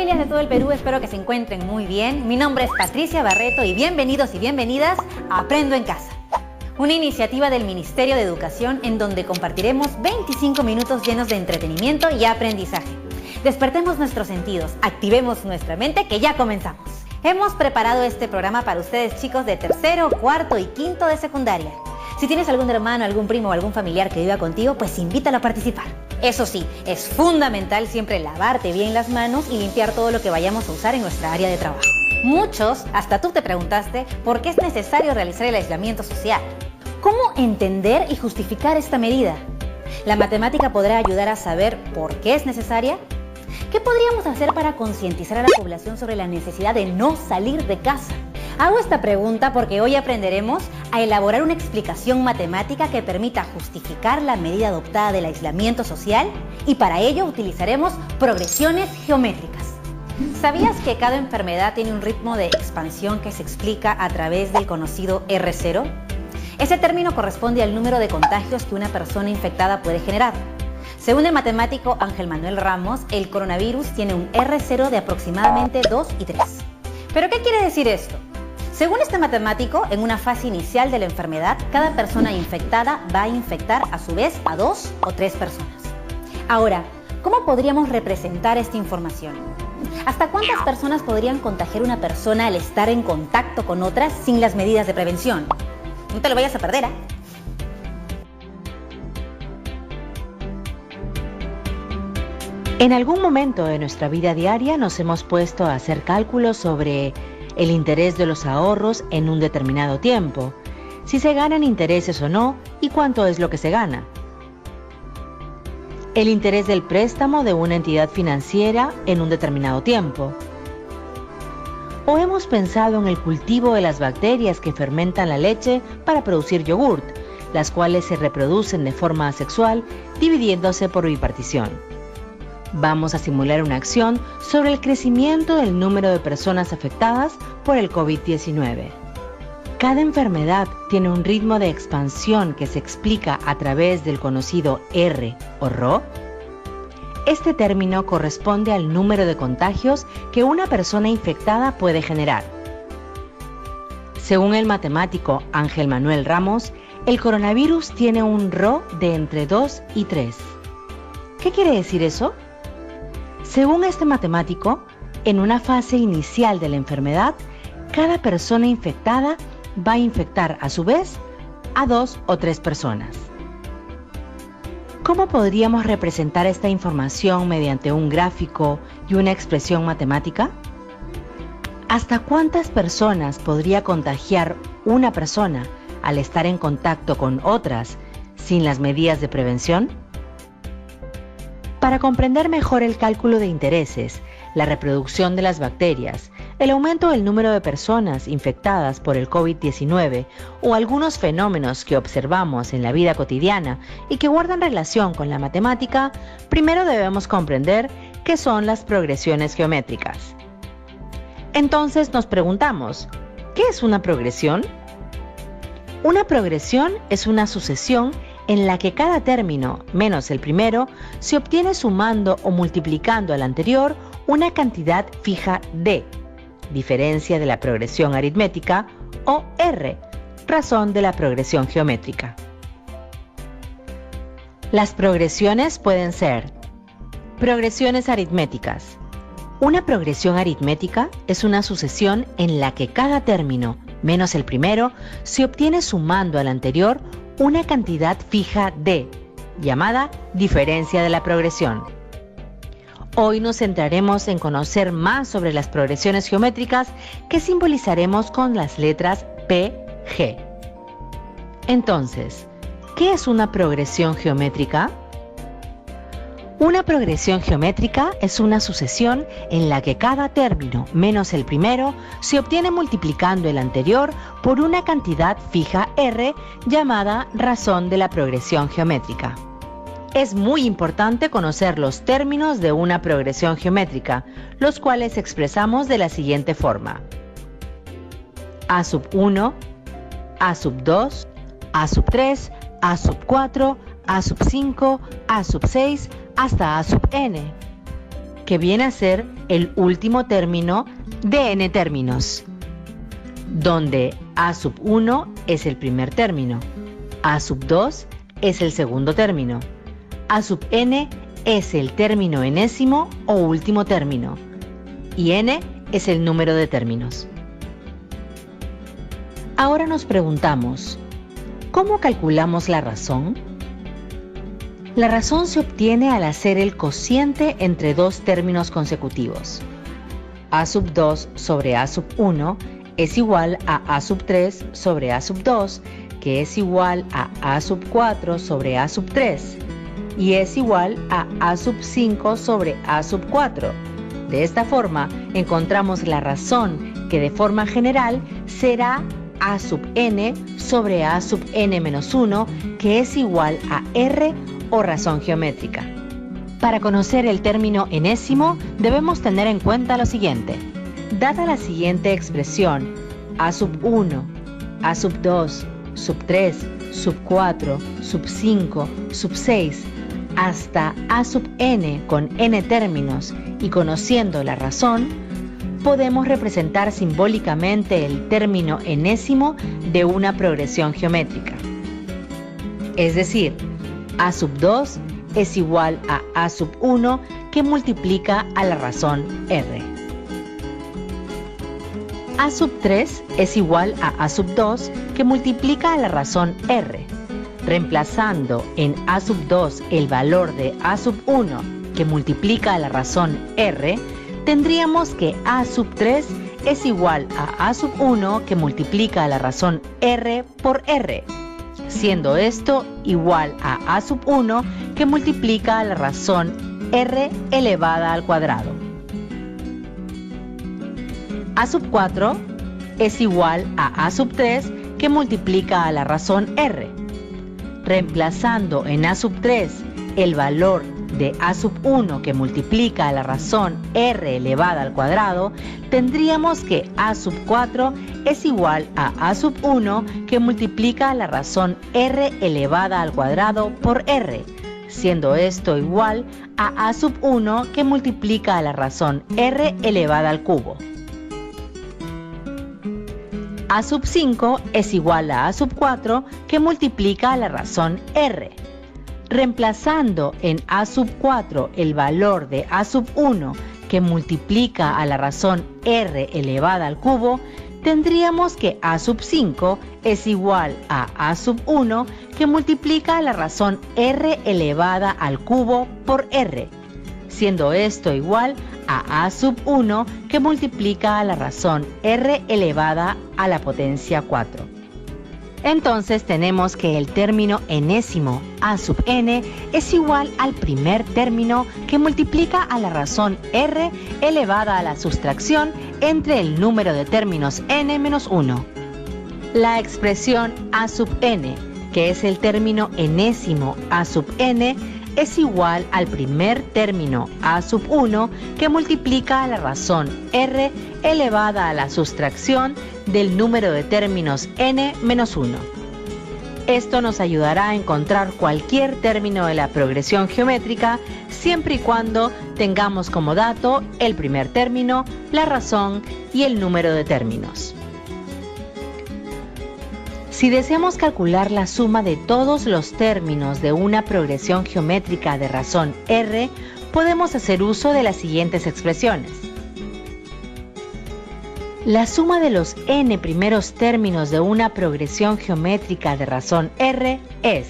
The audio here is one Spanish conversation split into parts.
familias de todo el Perú, espero que se encuentren muy bien. Mi nombre es Patricia Barreto y bienvenidos y bienvenidas a Aprendo en Casa, una iniciativa del Ministerio de Educación en donde compartiremos 25 minutos llenos de entretenimiento y aprendizaje. Despertemos nuestros sentidos, activemos nuestra mente, que ya comenzamos. Hemos preparado este programa para ustedes, chicos de tercero, cuarto y quinto de secundaria. Si tienes algún hermano, algún primo o algún familiar que viva contigo, pues invítalo a participar. Eso sí, es fundamental siempre lavarte bien las manos y limpiar todo lo que vayamos a usar en nuestra área de trabajo. Muchos, hasta tú te preguntaste, ¿por qué es necesario realizar el aislamiento social? ¿Cómo entender y justificar esta medida? ¿La matemática podrá ayudar a saber por qué es necesaria? ¿Qué podríamos hacer para concientizar a la población sobre la necesidad de no salir de casa? Hago esta pregunta porque hoy aprenderemos a elaborar una explicación matemática que permita justificar la medida adoptada del aislamiento social y para ello utilizaremos progresiones geométricas. ¿Sabías que cada enfermedad tiene un ritmo de expansión que se explica a través del conocido R0? Ese término corresponde al número de contagios que una persona infectada puede generar. Según el matemático Ángel Manuel Ramos, el coronavirus tiene un R0 de aproximadamente 2 y 3. ¿Pero qué quiere decir esto? Según este matemático, en una fase inicial de la enfermedad, cada persona infectada va a infectar a su vez a 2 o 3 personas. Ahora, ¿cómo podríamos representar esta información? ¿Hasta cuántas personas podrían contagiar una persona al estar en contacto con otras sin las medidas de prevención? No te lo vayas a perder, ¿eh? En algún momento de nuestra vida diaria nos hemos puesto a hacer cálculos sobre el interés de los ahorros en un determinado tiempo, si se ganan intereses o no y cuánto es lo que se gana. El interés del préstamo de una entidad financiera en un determinado tiempo. O hemos pensado en el cultivo de las bacterias que fermentan la leche para producir yogurt, las cuales se reproducen de forma asexual, dividiéndose por bipartición. Vamos a simular una acción sobre el crecimiento del número de personas afectadas por el COVID-19. Cada enfermedad tiene un ritmo de expansión que se explica a través del conocido R o Rho. Este término corresponde al número de contagios que una persona infectada puede generar. Según el matemático Ángel Manuel Ramos, el coronavirus tiene un Rho de entre 2 y 3. ¿Qué quiere decir eso? Según este matemático, en una fase inicial de la enfermedad, cada persona infectada va a infectar a su vez a 2 o 3 personas. ¿Cómo podríamos representar esta información mediante un gráfico y una expresión matemática? ¿Hasta cuántas personas podría contagiar una persona al estar en contacto con otras sin las medidas de prevención? Para comprender mejor el cálculo de intereses, la reproducción de las bacterias, el aumento del número de personas infectadas por el COVID-19 o algunos fenómenos que observamos en la vida cotidiana y que guardan relación con la matemática, primero debemos comprender qué son las progresiones geométricas. Entonces nos preguntamos, ¿qué es una progresión? Una progresión es una sucesión en la que cada término, menos el primero, se obtiene sumando o multiplicando al anterior una cantidad fija D, diferencia de la progresión aritmética, o R, razón de la progresión geométrica. Las progresiones pueden ser progresiones aritméticas. Una progresión aritmética es una sucesión en la que cada término, menos el primero, se obtiene sumando al anterior una cantidad fija D, llamada diferencia de la progresión. Hoy nos centraremos en conocer más sobre las progresiones geométricas que simbolizaremos con las letras P, G. Entonces, ¿qué es una progresión geométrica? Una progresión geométrica es una sucesión en la que cada término, menos el primero, se obtiene multiplicando el anterior por una cantidad fija R llamada razón de la progresión geométrica. Es muy importante conocer los términos de una progresión geométrica, los cuales expresamos de la siguiente forma: A sub 1, A sub 2, A sub 3, A sub 4, A sub 5, A sub 6, hasta A sub n. que viene a ser el último término de n términos, donde a sub 1 es el primer término, a sub 2 es el segundo término, a sub n es el término enésimo o último término, y n es el número de términos. Ahora nos preguntamos, ¿cómo calculamos la razón? La razón se obtiene al hacer el cociente entre dos términos consecutivos. A sub 2 sobre A sub 1 es igual a A sub 3 sobre A sub 2, que es igual a A sub 4 sobre A sub 3, y es igual a A sub 5 sobre A sub 4. De esta forma, encontramos la razón que de forma general será A sub n sobre A sub n menos 1, que es igual a R o razón geométrica. Para conocer el término enésimo, debemos tener en cuenta lo siguiente. Dada la siguiente expresión, A sub 1, A sub 2, sub 3, sub 4, sub 5, sub 6, hasta A sub n con n términos y conociendo la razón, podemos representar simbólicamente el término enésimo de una progresión geométrica. Es decir, A sub 2 es igual a A sub 1 que multiplica a la razón R. A sub 3 es igual a A sub 2 que multiplica a la razón R. Reemplazando en A sub 2 el valor de A sub 1 que multiplica a la razón R, tendríamos que A sub 3 es igual a A sub 1 que multiplica a la razón R por R, siendo esto igual a A sub 1 que multiplica a la razón R elevada al cuadrado. A sub 4 es igual a A sub 3 que multiplica a la razón R. Reemplazando en A sub 3 el valor de A sub 1 que multiplica a la razón R elevada al cuadrado, tendríamos que A sub 4 es igual a A sub 1 que multiplica a la razón R elevada al cuadrado por R, siendo esto igual a A sub 1 que multiplica a la razón R elevada al cubo. A sub 5 es igual a A sub 4 que multiplica a la razón R. Reemplazando en A sub 4 el valor de A sub 1 que multiplica a la razón R elevada al cubo, tendríamos que A sub 5 es igual a A sub 1 que multiplica a la razón R elevada al cubo por R, siendo esto igual a A sub 1 que multiplica a la razón R elevada a la potencia 4. Entonces tenemos que el término enésimo A sub n es igual al primer término que multiplica a la razón R elevada a la sustracción entre el número de términos n menos 1. La expresión A sub n, que es el término enésimo A sub n, es igual al primer término A sub 1 que multiplica a la razón R elevada a la sustracción del número de términos n menos 1. Esto nos ayudará a encontrar cualquier término de la progresión geométrica siempre y cuando tengamos como dato el primer término, la razón y el número de términos. Si deseamos calcular la suma de todos los términos de una progresión geométrica de razón R, podemos hacer uso de las siguientes expresiones. La suma de los n primeros términos de una progresión geométrica de razón R es: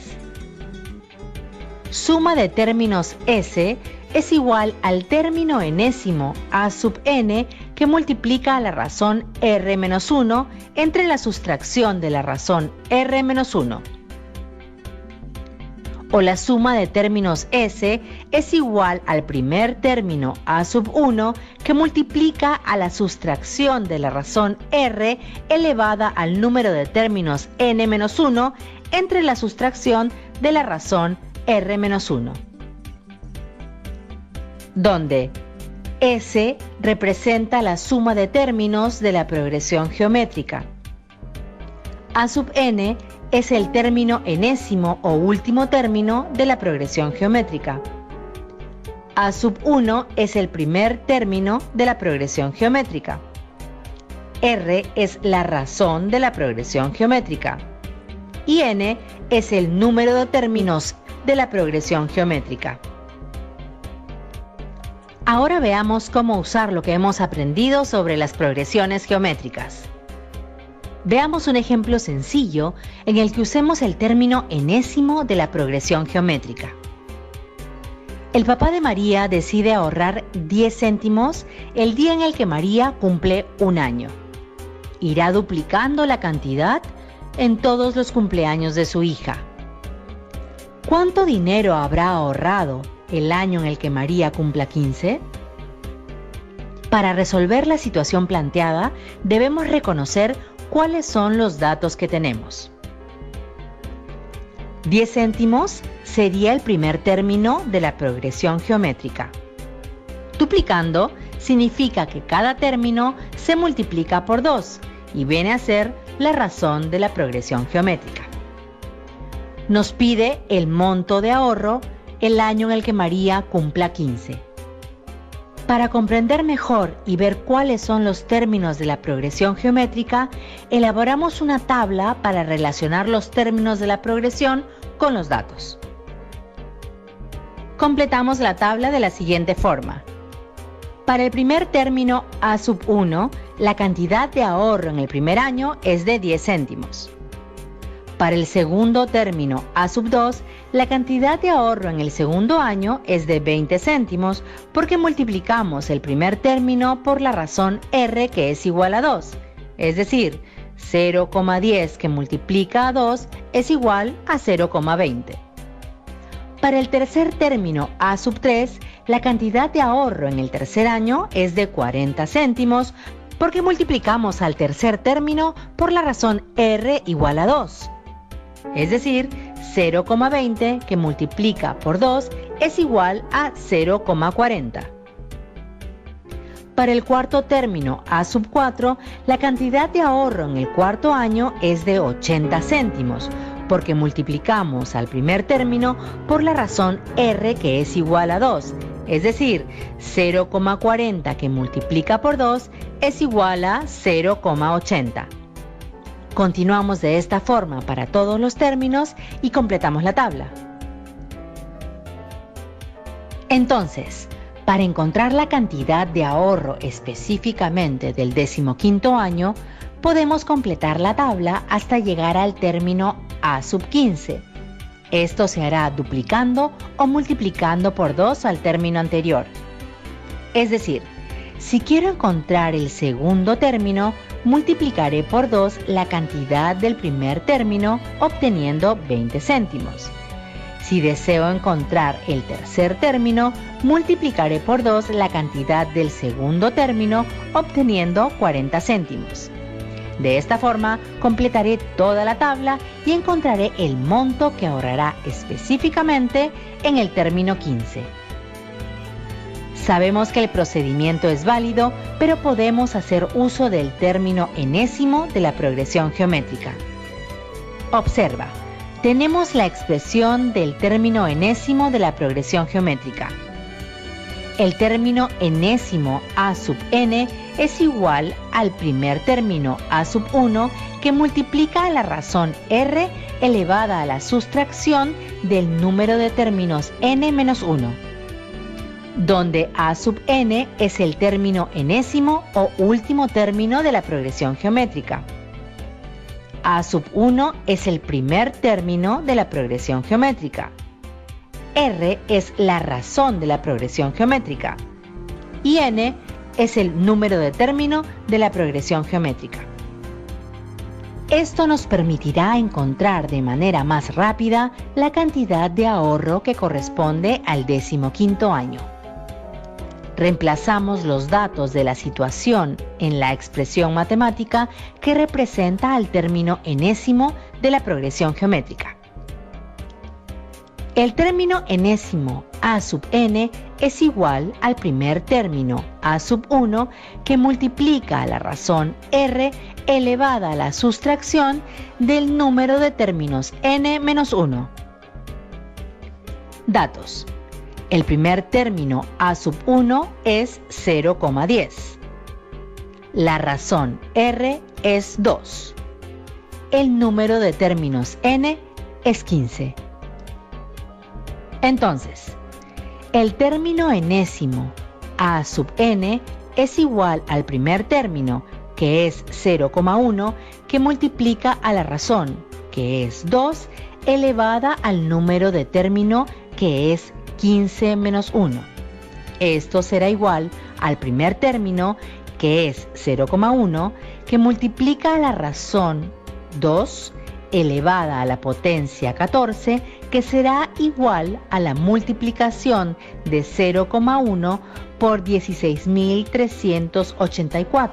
suma de términos S es igual al término enésimo A sub n que multiplica a la razón R menos 1 entre la sustracción de la razón R menos 1. O la suma de términos S es igual al primer término A sub 1 que multiplica a la sustracción de la razón R elevada al número de términos n menos 1 entre la sustracción de la razón R menos 1. Donde S representa la suma de términos de la progresión geométrica. A sub n es el término enésimo o último término de la progresión geométrica. A sub 1 es el primer término de la progresión geométrica. R es la razón de la progresión geométrica. Y n es el número de términos de la progresión geométrica. Ahora veamos cómo usar lo que hemos aprendido sobre las progresiones geométricas. Veamos un ejemplo sencillo en el que usemos el término enésimo de la progresión geométrica. El papá de María decide ahorrar 10 céntimos el día en el que María cumple un año. Irá duplicando la cantidad en todos los cumpleaños de su hija. ¿Cuánto dinero habrá ahorrado el año en el que María cumpla 15? Para resolver la situación planteada, debemos reconocer cuáles son los datos que tenemos. 10 céntimos sería el primer término de la progresión geométrica. Duplicando significa que cada término se multiplica por 2 y viene a ser la razón de la progresión geométrica. Nos pide el monto de ahorro el año en el que María cumpla 15. Para comprender mejor y ver cuáles son los términos de la progresión geométrica, elaboramos una tabla para relacionar los términos de la progresión con los datos. Completamos la tabla de la siguiente forma. Para el primer término A sub 1, la cantidad de ahorro en el primer año es de 10 céntimos. Para el segundo término A sub 2, la cantidad de ahorro en el segundo año es de 20 céntimos porque multiplicamos el primer término por la razón R, que es igual a 2. Es decir, 0,10 que multiplica a 2 es igual a 0,20. Para el tercer término A sub 3, la cantidad de ahorro en el tercer año es de 40 céntimos porque multiplicamos al tercer término por la razón R igual a 2. Es decir, 0,20 que multiplica por 2 es igual a 0,40. Para el cuarto término A sub 4, la cantidad de ahorro en el cuarto año es de 80 céntimos, porque multiplicamos al primer término por la razón R, que es igual a 2. Es decir, 0,40 que multiplica por 2 es igual a 0,80. Continuamos de esta forma para todos los términos y completamos la tabla. Entonces, para encontrar la cantidad de ahorro específicamente del 15º año, podemos completar la tabla hasta llegar al término A sub 15. Esto se hará duplicando o multiplicando por 2 al término anterior. Es decir, si quiero encontrar el segundo término, multiplicaré por 2 la cantidad del primer término, obteniendo 20 céntimos. Si deseo encontrar el tercer término, multiplicaré por 2 la cantidad del segundo término, obteniendo 40 céntimos. De esta forma, completaré toda la tabla y encontraré el monto que ahorrará específicamente en el término 15. Sabemos que el procedimiento es válido, pero podemos hacer uso del término enésimo de la progresión geométrica. Observa, tenemos la expresión del término enésimo de la progresión geométrica. El término enésimo A sub n es igual al primer término A sub 1 que multiplica a la razón R elevada a la sustracción del número de términos n menos 1, donde A sub n es el término enésimo o último término de la progresión geométrica. A sub 1 es el primer término de la progresión geométrica. R es la razón de la progresión geométrica y n es el número de término de la progresión geométrica. Esto nos permitirá encontrar de manera más rápida la cantidad de ahorro que corresponde al 15º año. Reemplazamos los datos de la situación en la expresión matemática que representa al término enésimo de la progresión geométrica. El término enésimo A sub n es igual al primer término A sub 1 que multiplica a la razón R elevada a la sustracción del número de términos n menos 1. Datos. El primer término a sub 1 es 0,10. La razón R es 2. El número de términos n es 15. Entonces, el término enésimo a sub n es igual al primer término, que es 0,1, que multiplica a la razón, que es 2, elevada al número de término, que es 15 menos 1. Esto será igual al primer término, que es 0,1, que multiplica a la razón 2 elevada a la potencia 14, que será igual a la multiplicación de 0,1 por 16.384,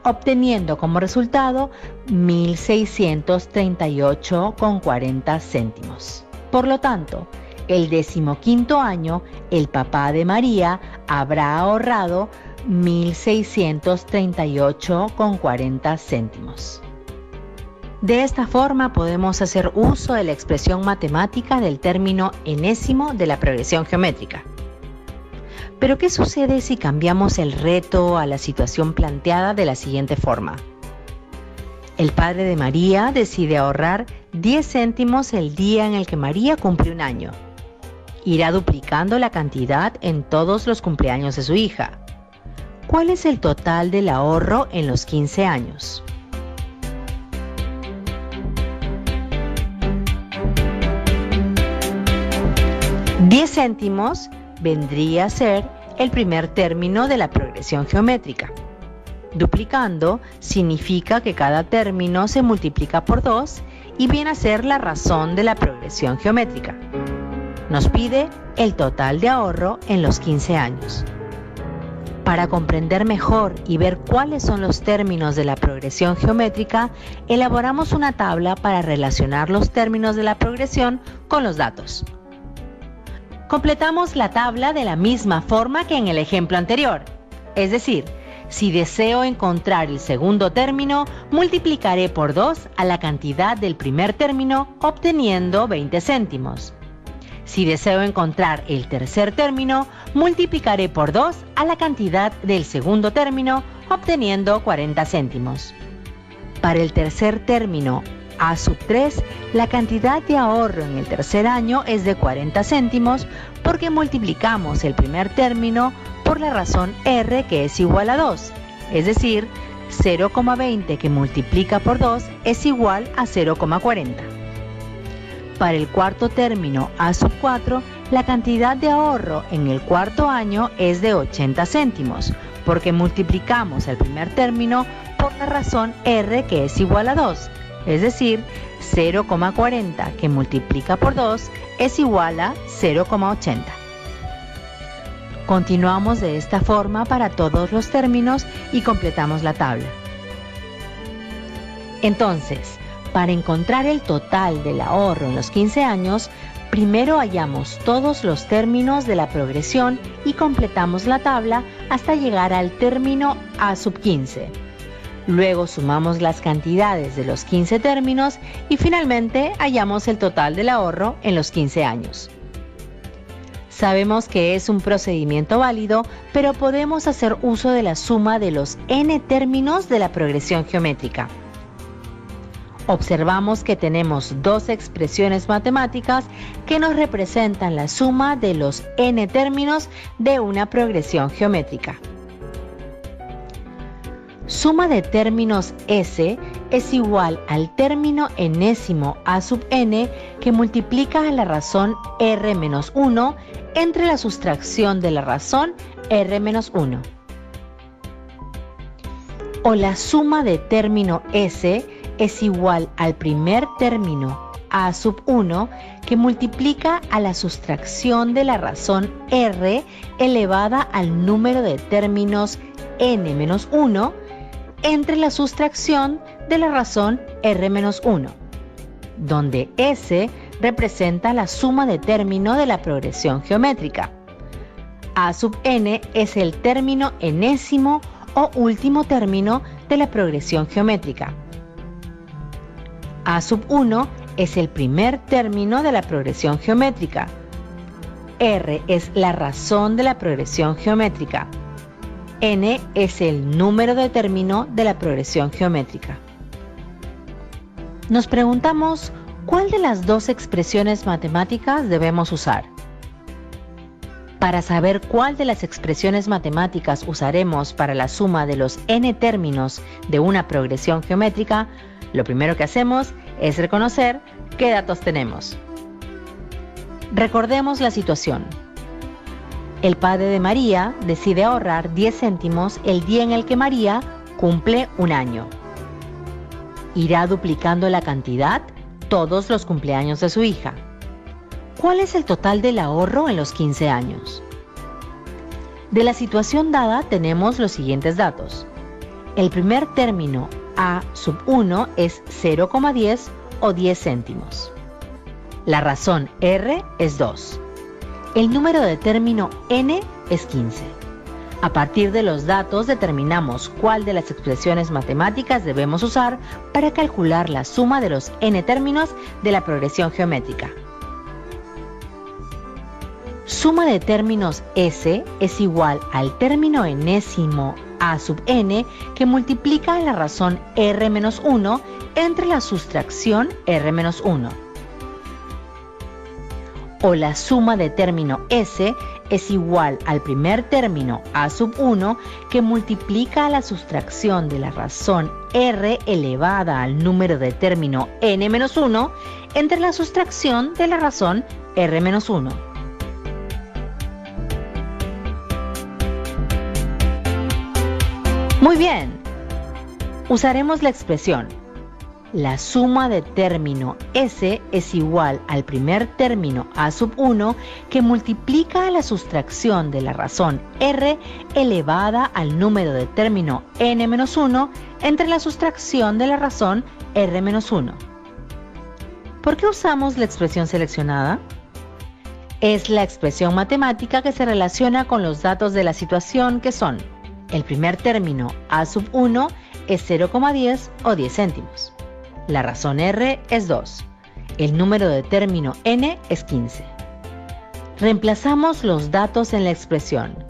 obteniendo como resultado 1.638,40 céntimos. Por lo tanto, el 15º año, el papá de María habrá ahorrado 1.638,40 céntimos. De esta forma podemos hacer uso de la expresión matemática del término enésimo de la progresión geométrica. Pero ¿qué sucede si cambiamos el reto a la situación planteada de la siguiente forma? El padre de María decide ahorrar 10 céntimos el día en el que María cumple un año. Irá duplicando la cantidad en todos los cumpleaños de su hija. ¿Cuál es el total del ahorro en los 15 años? $10 céntimos vendría a ser el primer término de la progresión geométrica. Duplicando significa que cada término se multiplica por 2 y viene a ser la razón de la progresión geométrica. Nos pide el total de ahorro en los 15 años. Para comprender mejor y ver cuáles son los términos de la progresión geométrica, elaboramos una tabla para relacionar los términos de la progresión con los datos. Completamos la tabla de la misma forma que en el ejemplo anterior. Es decir, si deseo encontrar el segundo término, multiplicaré por 2 a la cantidad del primer término, obteniendo 20 céntimos. Si deseo encontrar el tercer término, multiplicaré por 2 a la cantidad del segundo término, obteniendo 40 céntimos. Para el tercer término, a sub 3, la cantidad de ahorro en el tercer año es de 40 céntimos porque multiplicamos el primer término por la razón R, que es igual a 2, es decir, 0,20 que multiplica por 2 es igual a 0,40. Para el cuarto término a sub 4, la cantidad de ahorro en el cuarto año es de 80 céntimos porque multiplicamos el primer término por la razón R, que es igual a 2. Es decir, 0,40 que multiplica por 2 es igual a 0,80. Continuamos de esta forma para todos los términos y completamos la tabla. Entonces, para encontrar el total del ahorro en los 15 años, primero hallamos todos los términos de la progresión y completamos la tabla hasta llegar al término a sub 15. Luego sumamos las cantidades de los 15 términos y finalmente hallamos el total del ahorro en los 15 años. Sabemos que es un procedimiento válido, pero podemos hacer uso de la suma de los n términos de la progresión geométrica. Observamos que tenemos dos expresiones matemáticas que nos representan la suma de los n términos de una progresión geométrica. Suma de términos S es igual al término enésimo a sub n que multiplica a la razón R menos 1 entre la sustracción de la razón R menos 1. O la suma de término S es igual al primer término a sub 1 que multiplica a la sustracción de la razón R elevada al número de términos n menos 1 entre la sustracción de la razón R-1, donde S representa la suma de término de la progresión geométrica. A sub n es el término enésimo o último término de la progresión geométrica. A sub 1 es el primer término de la progresión geométrica. R es la razón de la progresión geométrica. N es el número de término de la progresión geométrica. Nos preguntamos, ¿cuál de las dos expresiones matemáticas debemos usar? Para saber cuál de las expresiones matemáticas usaremos para la suma de los n términos de una progresión geométrica, lo primero que hacemos es reconocer qué datos tenemos. Recordemos la situación. El padre de María decide ahorrar 10 céntimos el día en el que María cumple un año. Irá duplicando la cantidad todos los cumpleaños de su hija. ¿Cuál es el total del ahorro en los 15 años? De la situación dada tenemos los siguientes datos. El primer término a sub 1 es 0,10 o 10 céntimos. La razón R es 2. El número de término n es 15. A partir de los datos determinamos cuál de las expresiones matemáticas debemos usar para calcular la suma de los n términos de la progresión geométrica. Suma de términos S es igual al término enésimo a sub n que multiplica la razón r menos 1 entre la sustracción r menos 1. O la suma de término S es igual al primer término a sub 1 que multiplica la sustracción de la razón r elevada al número de término n menos 1 entre la sustracción de la razón r menos 1. Muy bien, usaremos la expresión. La suma de término S es igual al primer término a sub 1 que multiplica la sustracción de la razón R elevada al número de término n menos 1 entre la sustracción de la razón R menos 1. ¿Por qué usamos la expresión seleccionada? Es la expresión matemática que se relaciona con los datos de la situación que son: el primer término a sub 1 es 0,10 o 10 céntimos. La razón R es 2. El número de término n es 15. Reemplazamos los datos en la expresión.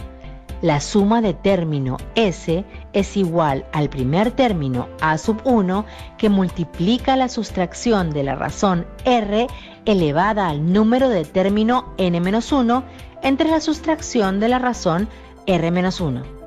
La suma de término S es igual al primer término a sub 1 que multiplica la sustracción de la razón R elevada al número de término n menos 1 entre la sustracción de la razón R menos 1.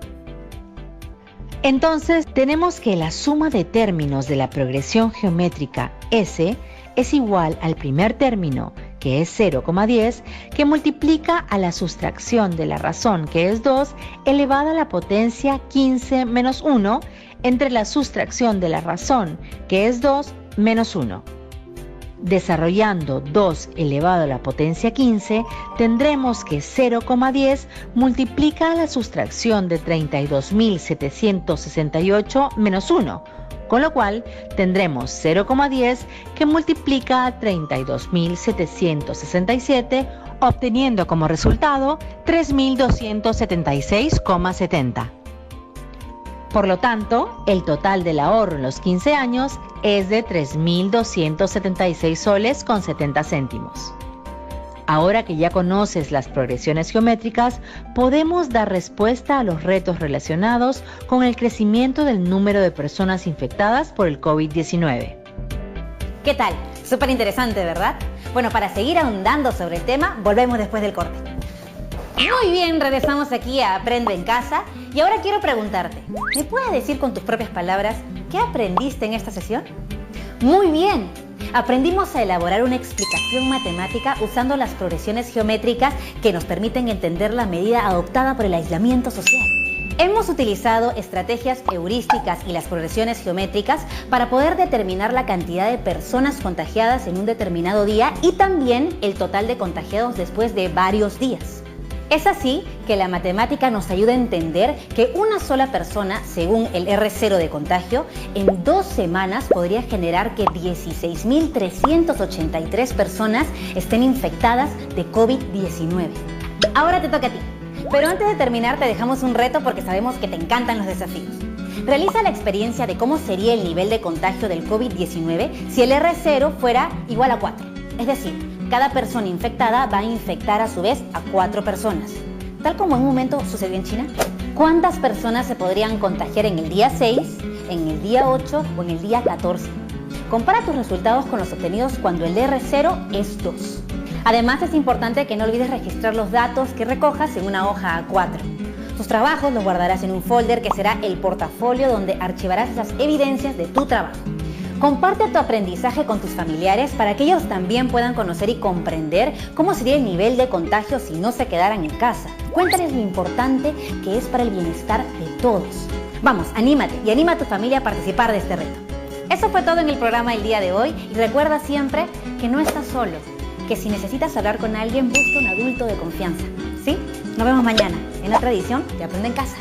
Entonces, tenemos que la suma de términos de la progresión geométrica S es igual al primer término, que es 0,10, que multiplica a la sustracción de la razón, que es 2, elevada a la potencia 15 menos 1, entre la sustracción de la razón, que es 2, menos 1. Desarrollando 2 elevado a la potencia 15, tendremos que 0,10 multiplica a la sustracción de 32.768 menos 1, con lo cual tendremos 0,10 que multiplica a 32.767, obteniendo como resultado 3.276,70. Por lo tanto, el total del ahorro en los 15 años es de 3.276 soles con 70 céntimos. Ahora que ya conoces las progresiones geométricas, podemos dar respuesta a los retos relacionados con el crecimiento del número de personas infectadas por el COVID-19. ¿Qué tal? Súper interesante, ¿verdad? Bueno, para seguir ahondando sobre el tema, volvemos después del corte. Muy bien, regresamos aquí a Aprendo en Casa y ahora quiero preguntarte, ¿me puedes decir con tus propias palabras qué aprendiste en esta sesión? Muy bien, aprendimos a elaborar una explicación matemática usando las progresiones geométricas que nos permiten entender la medida adoptada por el aislamiento social. Hemos utilizado estrategias heurísticas y las progresiones geométricas para poder determinar la cantidad de personas contagiadas en un determinado día y también el total de contagiados después de varios días. Es así que la matemática nos ayuda a entender que una sola persona, según el R0 de contagio, en 2 semanas podría generar que 16.383 personas estén infectadas de COVID-19. Ahora te toca a ti. Pero antes de terminar te dejamos un reto porque sabemos que te encantan los desafíos. Realiza la experiencia de cómo sería el nivel de contagio del COVID-19 si el R0 fuera igual a 4. Es decir, cada persona infectada va a infectar a su vez a 4 personas, tal como en un momento sucedió en China. ¿Cuántas personas se podrían contagiar en el día 6, en el día 8 o en el día 14? Compara tus resultados con los obtenidos cuando el R0 es 2. Además, es importante que no olvides registrar los datos que recojas en una hoja A4. Tus trabajos los guardarás en un folder que será el portafolio donde archivarás esas evidencias de tu trabajo. Comparte tu aprendizaje con tus familiares para que ellos también puedan conocer y comprender cómo sería el nivel de contagio si no se quedaran en casa. Cuéntales lo importante que es para el bienestar de todos. Vamos, anímate y anima a tu familia a participar de este reto. Eso fue todo en el programa del día de hoy y recuerda siempre que no estás solo, que si necesitas hablar con alguien, busca un adulto de confianza. ¿Sí? Nos vemos mañana en otra edición de Aprende en Casa.